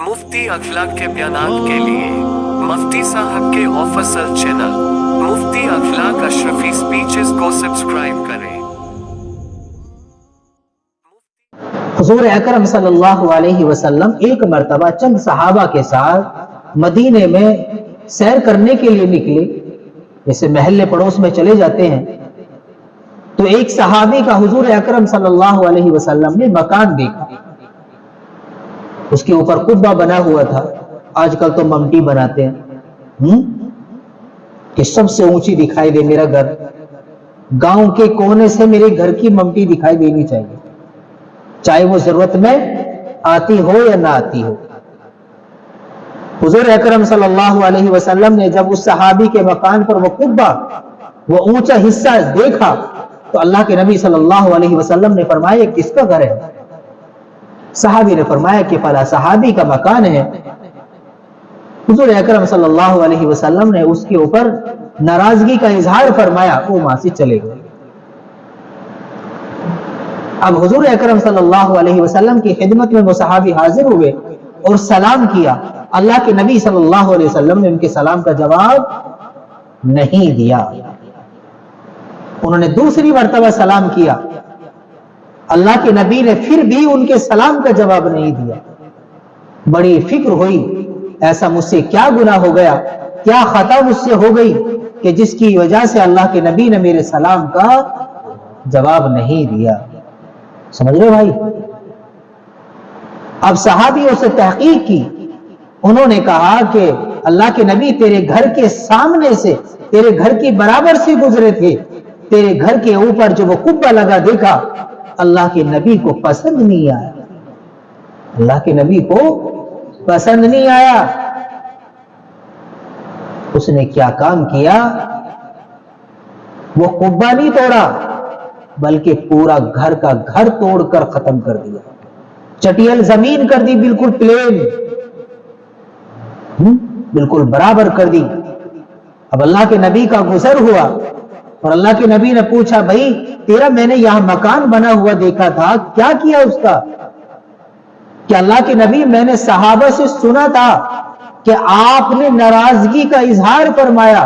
मुफ्ती अखलाक के बयानात के लिए मुफ्ती साहब के ऑफिशियल चैनल मुफ्ती अखलाक अशरफी स्पीचेस को सब्सक्राइब करें। हुजूर अकरम सल्लल्लाहु अलैहि वसल्लम एक मर्तबा चंद सहाबा के साथ मदीने में सैर करने के लिए निकले। जैसे महल्ले पड़ोस में चले जाते हैं तो एक सहाबी का हुजूर अकरम सल्लल्लाहु अलैहि वसल्लम ने मकान देखा। उसके ऊपर कुब्बा बना हुआ था। आजकल तो ममटी बनाते हैं कि सबसे ऊंची दिखाई दे मेरा घर, गांव के कोने से मेरे घर की ममटी दिखाई देनी चाहिए, चाहे वो जरूरत में आती हो या ना आती हो। हुजूर अकरम सल्लल्लाहु अलैहि वसल्लम ने जब उस सहाबी के मकान पर वो कुब्बा, वो ऊंचा हिस्सा देखा तो अल्लाह के नबी सल्लल्लाहु अलैहि वसल्लम ने फरमाया किसका घर है? सहाबी ने फरमाया कि फला सहाबी का मकान है। हुजूर अकरम सल्लल्लाहु अलैहि वसल्लम ने उसके ऊपर नाराजगी का इजहार फरमाया, वो वहां से चले गए। अब हुजूर अकरम सल्लल्लाहु अलैहि वसल्लम की खिदमत में वो सहाबी हाजिर हुए और सलाम किया। अल्लाह के नबी सल्लल्लाहु अलैहि वसल्लम ने उनके सलाम का जवाब नहीं दिया। उन्होंने दूसरी मर्तबा सलाम किया, अल्लाह के नबी ने फिर भी उनके सलाम का जवाब नहीं दिया। बड़ी फिक्र हुई, ऐसा मुझसे क्या गुनाह हो गया, क्या खता मुझसे हो गई कि जिसकी वजह से अल्लाह के नबी ने मेरे सलाम का जवाब नहीं दिया। समझ रहे भाई? अब सहाबियों से तहकीक की, उन्होंने कहा कि अल्लाह के नबी तेरे घर के सामने से, तेरे घर के बराबर से गुजरे थे, तेरे घर के ऊपर जो वो कुब्बा लगा देखा, अल्लाह के नबी को पसंद नहीं आया। अल्लाह के नबी को पसंद नहीं आया। उसने क्या काम किया? वो कुब्बा नहीं तोड़ा, बल्कि पूरा घर का घर तोड़कर खत्म कर दिया, चटियल जमीन कर दी, बिल्कुल प्लेन, बिल्कुल बराबर कर दी। अब अल्लाह के नबी का गुजर हुआ और अल्लाह के नबी ने पूछा, भाई तेरा मैंने यहां मकान बना हुआ देखा था, क्या किया उसका? कि अल्लाह के नबी मैंने सहाबा से सुना था कि आपने नाराजगी का इजहार फरमाया,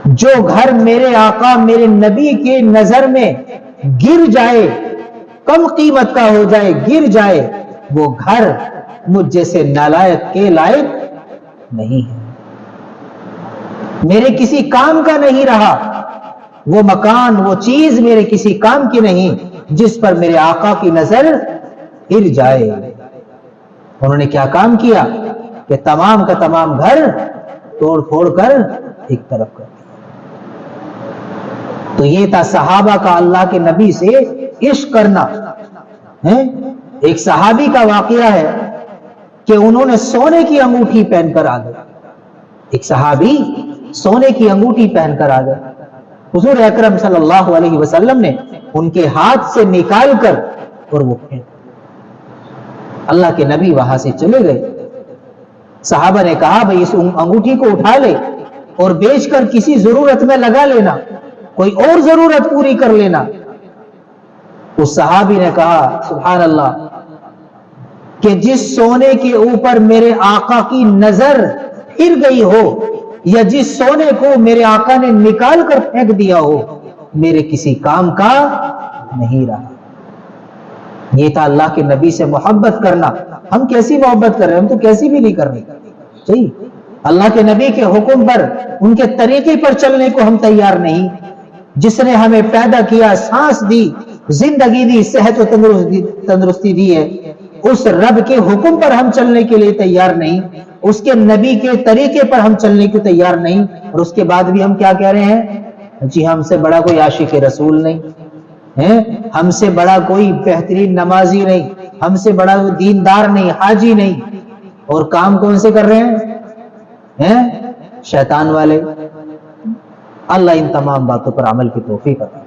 जो घर मेरे आका मेरे नबी के नजर में गिर जाए, कम कीमत का हो जाए, गिर जाए, वो घर मुझ जैसे नालायक के लायक नहीं है, मेरे किसी काम का नहीं रहा। वो मकान, वो चीज मेरे किसी काम की नहीं जिस पर मेरे आका की नजर गिर जाए। उन्होंने क्या काम किया कि तमाम का तमाम घर तोड़ फोड़ कर एक तरफ कर दिया। तो ये था सहाबा का अल्लाह के नबी से इश्क करना है। एक सहाबी का वाकया है कि उन्होंने सोने की अंगूठी पहनकर आ गए। एक सहाबी सोने की अंगूठी पहनकर आ गए। हुजूर अकरम सल्लल्लाहु अलैहि वसल्लम ने उनके हाथ से निकाल कर और वो फेंक, अल्लाह के नबी वहां से चले गए। सहाबा ने कहा, भाई इस अंगूठी को उठा ले और बेचकर किसी जरूरत में लगा लेना, कोई और जरूरत पूरी कर लेना। उस सहाबी ने कहा, सुभान अल्लाह, कि जिस सोने के ऊपर मेरे आका की नजर फिर गई हो या जिस सोने को मेरे आका ने निकाल कर फेंक दिया हो, मेरे किसी काम का नहीं रहा। ये था अल्लाह के नबी से मोहब्बत करना। हम कैसी मोहब्बत कर रहे हैं? हम तो कैसी भी नहीं कर रहे। सही, अल्लाह के नबी के हुक्म पर, उनके तरीके पर चलने को हम तैयार नहीं। जिसने हमें पैदा किया, सांस दी, जिंदगी दी, सेहत और तंदुरुस्ती दी है, उस रब के हुक्म पर हम चलने के लिए तैयार नहीं, उसके नबी के तरीके पर हम चलने को तैयार नहीं। और उसके बाद भी हम क्या कह रहे हैं? जी हमसे बड़ा कोई आशिक रसूल नहीं है, हमसे बड़ा कोई बेहतरीन नमाजी नहीं, हमसे बड़ा कोई दीनदार नहीं, हाजी नहीं। और काम कौन से कर रहे हैं? शैतान वाले। अल्लाह इन तमाम बातों पर अमल की तौफीक अता फरमाए।